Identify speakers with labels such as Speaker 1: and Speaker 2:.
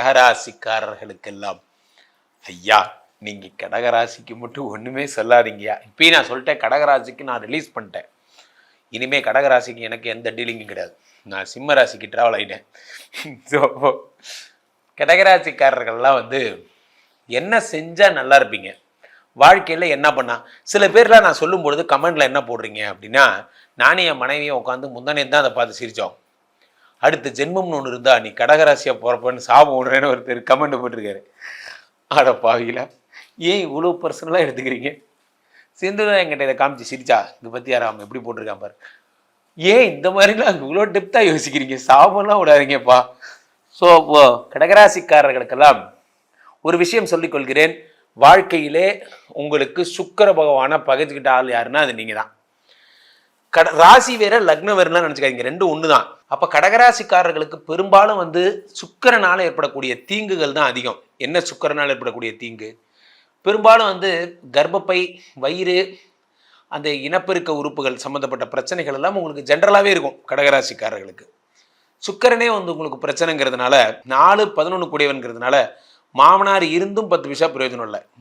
Speaker 1: கடகராசிக்காரர்களுக்கெல்லாம் ஐயா நீங்க கடகராசிக்கு மட்டும் ஒண்ணுமே சொல்லாதீங்கயா. இப்பயும் நான் சொல்லிட்டேன், கடகராசிக்கு நான் ரிலீஸ் பண்ணிட்டேன். இனிமே கடகராசிக்கு எனக்கு எந்த டீலிங்கும் கிடையாது. நான் சிம்ம ராசிக்கு டிராவல் ஆகிட்டேன். ஸோ கடகராசிக்காரர்கள்லாம் என்ன செஞ்சா நல்லா இருப்பீங்க, வாழ்க்கையில் என்ன பண்ணா. சில பேர்லாம் நான் சொல்லும் பொழுது கமெண்ட்ல என்ன போடுறீங்க அப்படின்னா, நானே என் மனைவியும் உட்காந்து முந்தானே தான் அதை பார்த்து சிரித்தோம். அடுத்த ஜென்மம்னு ஒன்று இருந்தா நீ கடகராசியா போறப்பன்னு சாபம் விடுறேன்னு ஒருத்தர் கமெண்ட் போட்டிருக்காரு. ஆட பாவில ஏன் இவ்வளோ பர்சனலாக எடுத்துக்கிறீங்க? சிந்துதான் என்கிட்ட இதை காமிச்சு சிரிச்சா, இதை பற்றி யாராம எப்படி போட்டிருக்கான் பாரு. ஏன் இந்த மாதிரிலாம் இவ்வளோ டெப்த்தாக யோசிக்கிறீங்க? சாபம்லாம் விடாதீங்கப்பா. ஸோ கடகராசிக்காரர்களுக்கெல்லாம் ஒரு விஷயம் சொல்லிக்கொள்கிறேன், வாழ்க்கையிலே உங்களுக்கு சுக்கிர பகவானை பகைச்சுக்கிட்ட ஆள் யாருன்னா அது நீங்கள் தான். ராசி வேற லக்னம் வேறுலாம் நினச்சிக்காதீங்க, ரெண்டும் ஒன்று தான். அப்போ கடகராசிக்காரர்களுக்கு பெரும்பாலும் சுக்கிரனால் ஏற்படக்கூடிய தீங்குகள் தான் அதிகம். என்ன சுக்கிரனால் ஏற்படக்கூடிய தீங்கு? பெரும்பாலும் கர்ப்பப்பை, வயிறு, அந்த இனப்பெருக்க உறுப்புகள் சம்மந்தப்பட்ட பிரச்சனைகள் எல்லாம் உங்களுக்கு ஜென்ரலாகவே இருக்கும். கடகராசிக்காரர்களுக்கு சுக்கிரனே உங்களுக்கு பிரச்சனைங்கிறதுனால 4, 11 கூடியவன்கிறதுனால மாமனார் இருந்தும் 10 பைசா பிரயோஜனம் இல்லை.